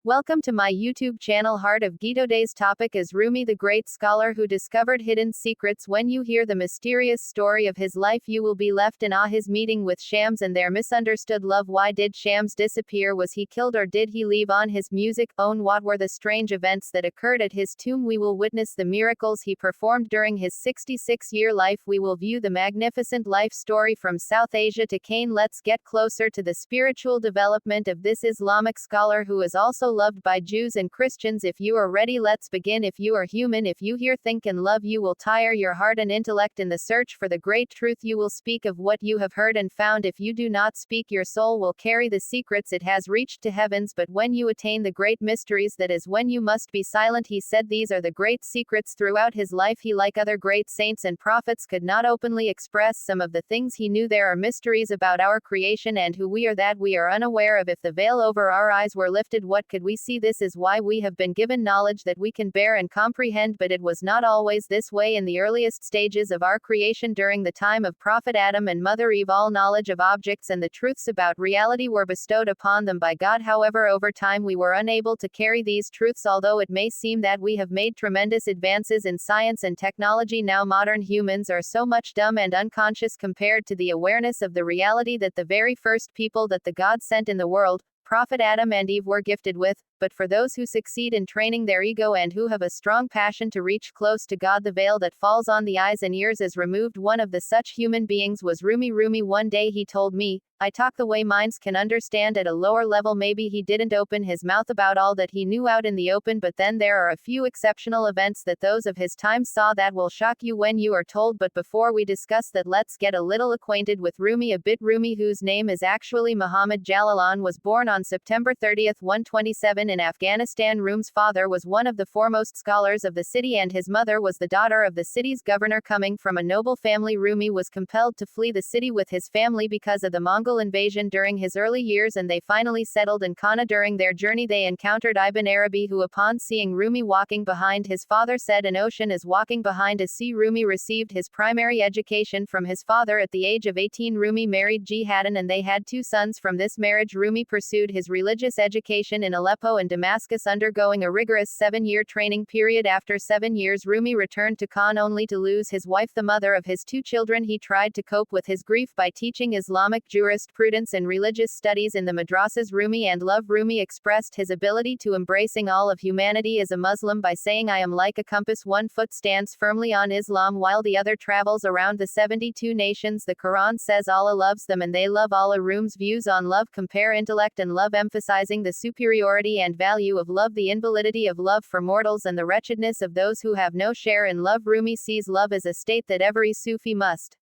Welcome to my YouTube channel. Heart of Gita. Today's topic is Rumi, the great scholar who discovered hidden secrets. When you hear the mysterious story of his life, you will be left in awe. His meeting with Shams and their misunderstood love. Why did Shams disappear? Was he killed or did he leave on his music own? What were the strange events that occurred at his tomb? We will witness the miracles he performed during his 66-year life. We will view the magnificent life story from South Asia to Cain. Let's get closer to the spiritual development of this Islamic scholar who is also loved by Jews and Christians. If you are ready, let's begin. If you are human, if you hear, think, and love, you will tire your heart and intellect in the search for the great truth. You will speak of what you have heard and found. If you do not speak, your soul will carry the secrets. It has reached to heavens, but when you attain the great mysteries, that is when you must be silent. He said these are the great secrets. Throughout his life, he, like other great saints and prophets, could not openly express some of the things he knew. There are mysteries about our creation and who we are that we are unaware of. If the veil over our eyes were lifted, what could we see? This is why we have been given knowledge that we can bear and comprehend, but it was not always this way in the earliest stages of our creation. During the time of Prophet Adam and Mother Eve, all knowledge of objects and the truths about reality were bestowed upon them by God. However, over time we were unable to carry these truths. Although it may seem that we have made tremendous advances in science and technology, now modern humans are so much dumb and unconscious compared to the awareness of the reality that the very first people that the God sent in the world, Prophet Adam and Eve, were gifted with. But for those who succeed in training their ego and who have a strong passion to reach close to God, the veil that falls on the eyes and ears is removed. One of the such human beings was Rumi. One day he told me, I talk the way minds can understand at a lower level. Maybe he didn't open his mouth about all that he knew out in the open, but then there are a few exceptional events that those of his time saw that will shock you when you are told. But before we discuss that, let's get a little acquainted with Rumi a bit. Rumi, whose name is actually Muhammad Jalalan, was born on September 30, 127 in Afghanistan. Rumi's father was one of the foremost scholars of the city and his mother was the daughter of the city's governor. Coming from a noble family, Rumi was compelled to flee the city with his family because of the Mongol invasion during his early years, and they finally settled in Kana. During their journey they encountered al-Arabi, who upon seeing Rumi walking behind his father said, an ocean is walking behind a sea. Rumi received his primary education from his father at the age of 18. Rumi married Jihadin and they had two sons. From this marriage, Rumi pursued his religious education in Aleppo and Damascus, undergoing a rigorous 7-year training period. After 7 years, Rumi returned to Khan only to lose his wife, the mother of his two children. He tried to cope with his grief by teaching Islamic jurisprudence and religious studies in the madrasas. Rumi and love. Rumi expressed his ability to embracing all of humanity as a Muslim by saying, I am like a compass, one foot stands firmly on Islam while the other travels around the 72 nations. The Quran says Allah loves them and they love Allah. Rumi's views on love compare intellect and love, emphasizing the superiority and value of love, the invalidity of love for mortals, and the wretchedness of those who have no share in love. Rumi sees love as a state that every Sufi must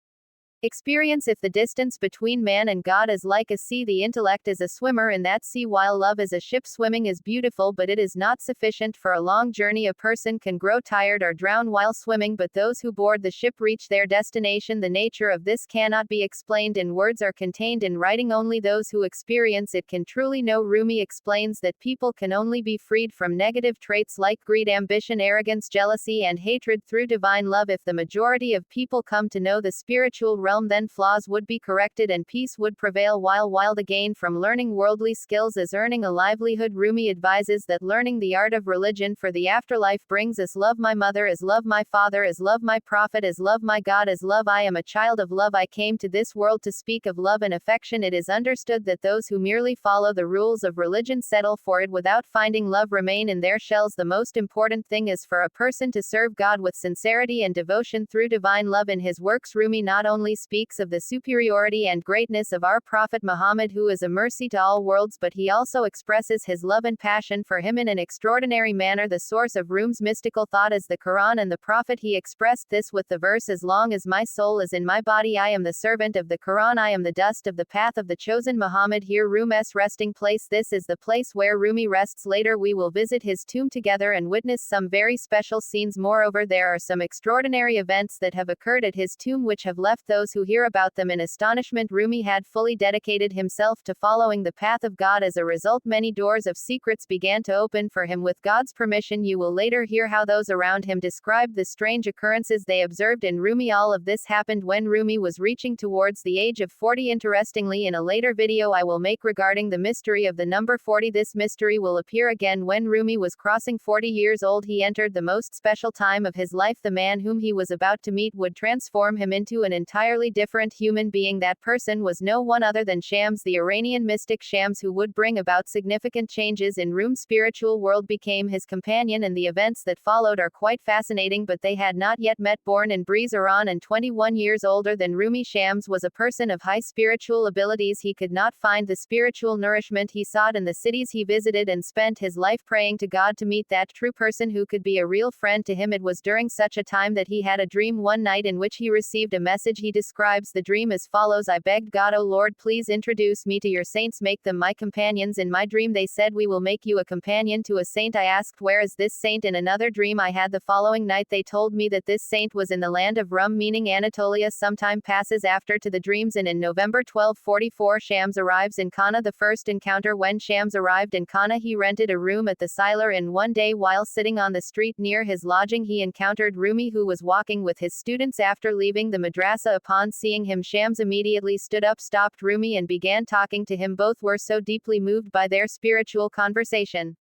experience. If the distance between man and God is like a sea, the intellect is a swimmer in that sea, while love is a ship. Swimming is beautiful, but it is not sufficient for a long journey. A person can grow tired or drown while swimming, but those who board the ship reach their destination. The nature of this cannot be explained in words or contained in writing. Only those who experience it can truly know. Rumi explains that people can only be freed from negative traits like greed, ambition, arrogance, jealousy, and hatred through divine love. If the majority of people come to know the spiritual realm, then flaws would be corrected and peace would prevail. While the gain from learning worldly skills is earning a livelihood, Rumi advises that learning the art of religion for the afterlife brings us love. My mother is love, my father is love, my prophet is love, my God is love. I am a child of love. I came to this world to speak of love and affection. It is understood that those who merely follow the rules of religion settle for it without finding love, remain in their shells. The most important thing is for a person to serve God with sincerity and devotion through divine love. In his works, Rumi not only speaks of the superiority and greatness of our Prophet Muhammad, who is a mercy to all worlds, but he also expresses his love and passion for him in an extraordinary manner. The source of Rumi's mystical thought is the Quran and the Prophet. He expressed this with the verse, as long as my soul is in my body, I am the servant of the Quran, I am the dust of the path of the chosen Muhammad. Here Rumi's resting place. This is the place where Rumi rests. Later we will visit his tomb together and witness some very special scenes. Moreover, there are some extraordinary events that have occurred at his tomb which have left those those who hear about them in astonishment. Rumi had fully dedicated himself to following the path of God. As a result, many doors of secrets began to open for him with God's permission. You will later hear how those around him described the strange occurrences they observed in Rumi. All of this happened when Rumi was reaching towards the age of 40. Interestingly, in a later video I will make regarding the mystery of the number 40, this mystery will appear again when Rumi was crossing 40 years old. He entered the most special time of his life. The man whom he was about to meet would transform him into an entirely different human being. That person was no one other than Shams, the Iranian mystic Shams, who would bring about significant changes in Rumi's spiritual world, became his companion, and the events that followed are quite fascinating. But they had not yet met. Born in Briz, Iran, and 21 years older than Rumi, Shams was a person of high spiritual abilities. He could not find the spiritual nourishment he sought in the cities he visited, and spent his life praying to God to meet that true person who could be a real friend to him. It was during such a time that he had a dream one night in which he received a message. He describes the dream as follows: I begged God, O Lord, please introduce me to your saints, make them my companions. In my dream they said, we will make you a companion to a saint. I asked, where is this saint? In another dream I had the following night, they told me that this saint was in the land of Rum, meaning Anatolia. Some time passes after to the dreams, and in November 1244 Shams arrives in Kana. The first encounter: when Shams arrived in Kana, he rented a room at the Silar Inn. One day, while sitting on the street near his lodging, he encountered Rumi, who was walking with his students after leaving the madrasa. Upon seeing him, Shams immediately stood up, stopped Rumi, and began talking to him. Both were so deeply moved by their spiritual conversation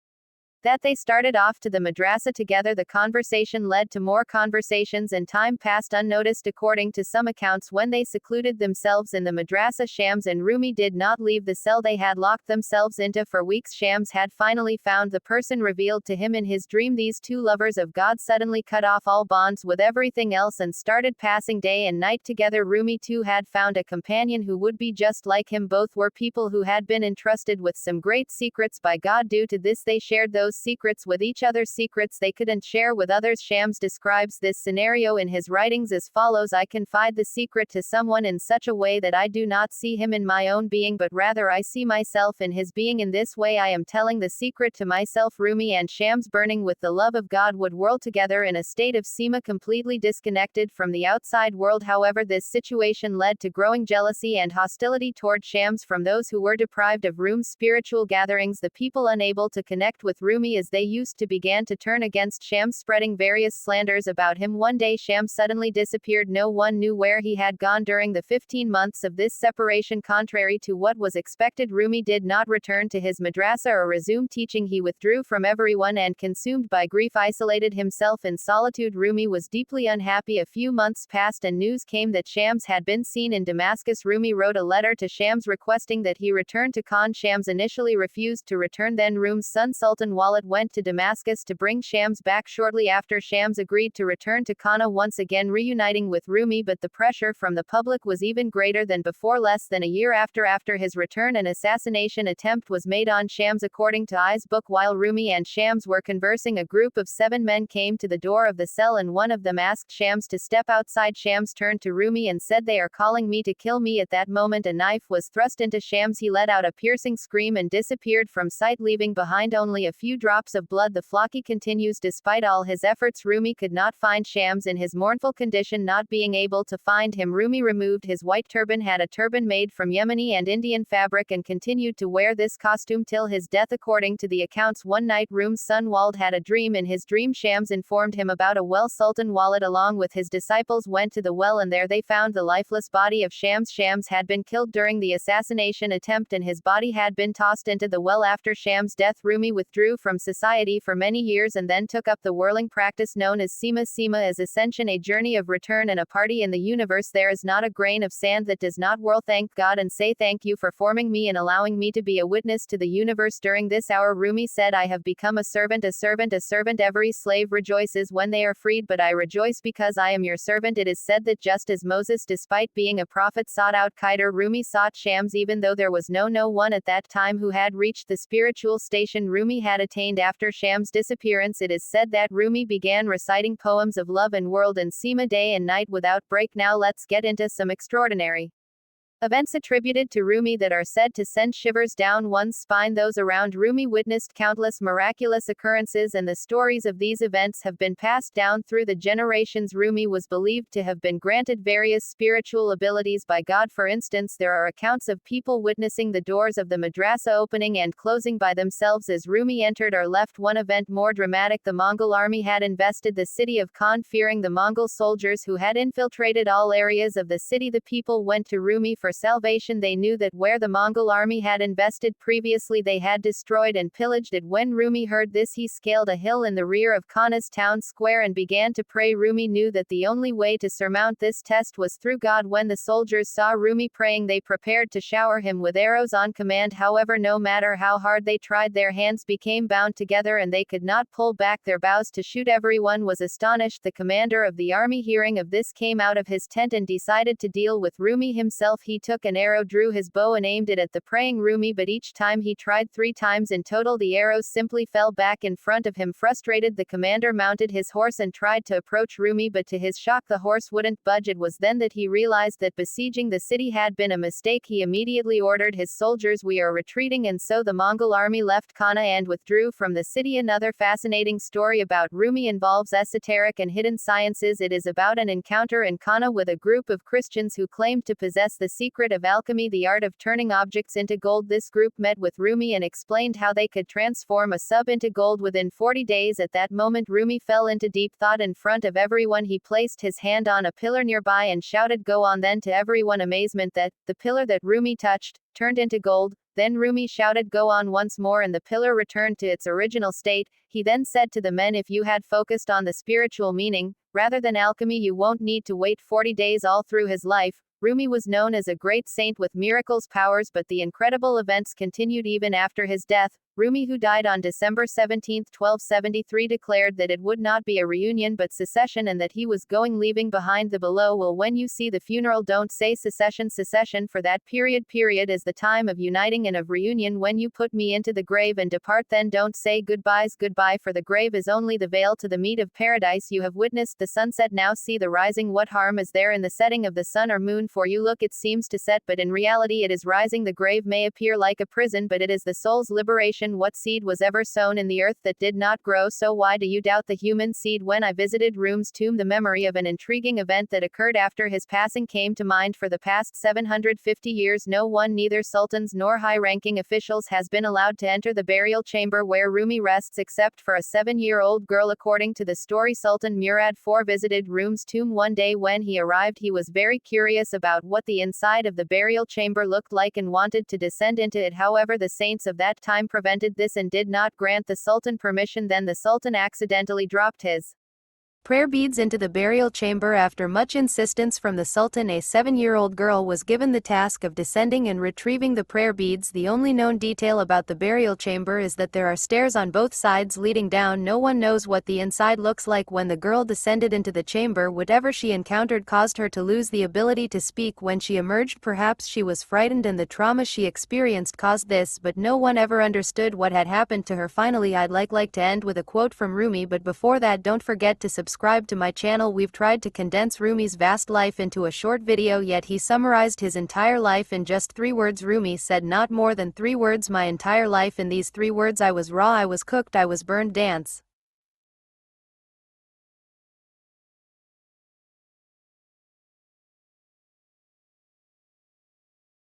that they started off to the madrasa together. The conversation led to more conversations, and time passed unnoticed. According to some accounts, when they secluded themselves in the madrasa, Shams and Rumi did not leave the cell they had locked themselves into for weeks. Shams had finally found the person revealed to him in his dream. These two lovers of God suddenly cut off all bonds with everything else and started passing day and night together. Rumi too had found a companion who would be just like him. Both were people who had been entrusted with some great secrets by God. Due to this, they shared those secrets with each other, secrets they couldn't share with others. Shams describes this scenario in his writings as follows: I confide the secret to someone in such a way that I do not see him in my own being, but rather I see myself in his being. In this way I am telling the secret to myself. Rumi and Shams, burning with the love of God, would whirl together in a state of sima, completely disconnected from the outside world. However, this situation led to growing jealousy and hostility toward Shams from those who were deprived of Rumi's spiritual gatherings. The people unable to connect with Rumi as they used to began to turn against Shams, spreading various slanders about him. One day Shams suddenly disappeared. No one knew where he had gone during the 15 months of this separation. Contrary to what was expected, Rumi did not return to his madrasa or resume teaching. He withdrew from everyone and, consumed by grief, isolated himself in solitude. Rumi was deeply unhappy. A few months passed and news came that Shams had been seen in Damascus. Rumi wrote a letter to Shams requesting that he return to Khan. Shams initially refused to return. Then Rumi's son Sultan Walid went to Damascus to bring Shams back. Shortly after, Shams agreed to return to Kana, once again reuniting with Rumi, but the pressure from the public was even greater than before. Less than a year after his return, an assassination attempt was made on Shams. According to I's book, while Rumi and Shams were conversing, a group of 7 men came to the door of the cell, and one of them asked Shams to step outside. Shams turned to Rumi and said, they are calling me to kill me. At that moment a knife was thrust into Shams. He let out a piercing scream and disappeared from sight, leaving behind only a few drops of blood. The Flaki continues. Despite all his efforts, Rumi could not find Shams. In his mournful condition, not being able to find him, Rumi removed his white turban, had a turban made from Yemeni and Indian fabric, and continued to wear this costume till his death. According to the accounts, one night Rumi's son Walid had a dream. In his dream, Shams informed him about a well. Sultan Walid along with his disciples went to the well, and there they found the lifeless body of Shams. Shams had been killed during the assassination attempt, and his body had been tossed into the well. After Shams' death, Rumi withdrew from society for many years and then took up the whirling practice known as Sima. Sima is ascension, a journey of return and a party in the universe. There is not a grain of sand that does not whirl. Thank God and say thank you for forming me and allowing me to be a witness to the universe. During this hour, Rumi said, I have become a servant, a servant, a servant. Every slave rejoices when they are freed, but I rejoice because I am your servant. It is said that just as Moses, despite being a prophet, sought out Khidr, Rumi sought Shams. Even though there was no one at that time who had reached the spiritual station Rumi had attained after Shams' disappearance, it is said that Rumi began reciting poems of love and world and Sima day and night without break. Now let's get into some extraordinary Events attributed to Rumi that are said to send shivers down one's spine. Those around Rumi witnessed countless miraculous occurrences, and the stories of these events have been passed down through the generations. Rumi was believed to have been granted various spiritual abilities by God. For instance, there are accounts of people witnessing the doors of the madrasa opening and closing by themselves as Rumi entered or left. One event more dramatic: the Mongol army had invested the city of Khan. Fearing the Mongol soldiers who had infiltrated all areas of the city, the people went to Rumi for salvation. They knew that where the Mongol army had invested previously, they had destroyed and pillaged it. When Rumi heard this, he scaled a hill in the rear of Khan's town square and began to pray. Rumi knew that the only way to surmount this test was through God. When the soldiers saw Rumi praying, they prepared to shower him with arrows on command. However, no matter how hard they tried, their hands became bound together and they could not pull back their bows to shoot. Everyone was astonished. The commander of the army, hearing of this, came out of his tent and decided to deal with Rumi himself. He took an arrow, drew his bow and aimed it at the praying Rumi, but each time he tried 3 times in total, the arrows simply fell back in front of him. Frustrated, the commander mounted his horse and tried to approach Rumi, but to his shock the horse wouldn't budge. It was then that he realized that besieging the city had been a mistake. He immediately ordered his soldiers, "We are retreating," and so the Mongol army left Kana and withdrew from the city. Another fascinating story about Rumi involves esoteric and hidden sciences. It is about an encounter in Kana with a group of Christians who claimed to possess the secret of alchemy, the art of turning objects into gold. This group met with Rumi and explained how they could transform a sub into gold within 40 days. At that moment, Rumi fell into deep thought. In front of everyone, he placed his hand on a pillar nearby and shouted, "Go on." Then, to everyone's amazement, the pillar that Rumi touched turned into gold. Then Rumi shouted, "Go on," once more, and the pillar returned to its original state. He then said to the men, "If you had focused on the spiritual meaning, rather than alchemy, you won't need to wait 40 days." All through his life, Rumi was known as a great saint with miracles powers, but the incredible events continued even after his death. Rumi, who died on December 17, 1273, declared that it would not be a reunion but secession, and that he was leaving behind the below. Well, when you see the funeral, don't say secession. Secession for that period is the time of uniting and of reunion. When you put me into the grave and depart, then don't say goodbyes. Goodbye, for the grave is only the veil to the meat of paradise. You have witnessed the sunset, now see the rising. What harm is there in the setting of the sun or moon? For you look, it seems to set, but in reality it is rising. The grave may appear like a prison, but it is the soul's liberation. What seed was ever sown in the earth that did not grow? So why do you doubt the human seed? When I visited Rumi's tomb, the memory of an intriguing event that occurred after his passing came to mind. For the past 750 years, no one, neither sultans nor high-ranking officials, has been allowed to enter the burial chamber where Rumi rests, except for a 7-year-old girl. According to the story, Sultan Murad IV visited Rumi's tomb one day. When he arrived, he was very curious about what the inside of the burial chamber looked like and wanted to descend into it. However, the saints of that time prevented this and did not grant the Sultan permission. Then the Sultan accidentally dropped his prayer beads into the burial chamber. After much insistence from the Sultan, a 7-year-old girl was given the task of descending and retrieving the prayer beads. The only known detail about the burial chamber is that there are stairs on both sides leading down. No one knows what the inside looks like. When the girl descended into the chamber, whatever she encountered caused her to lose the ability to speak. When she emerged, perhaps she was frightened and the trauma she experienced caused this, but no one ever understood what had happened to her. Finally, I'd like to end with a quote from Rumi, but before that, don't forget to subscribe to my channel. We've tried to condense Rumi's vast life into a short video, yet he summarized his entire life in just 3 words. Rumi said not more than 3 words: my entire life. In these 3 words, I was raw, I was cooked, I was burned. Dance.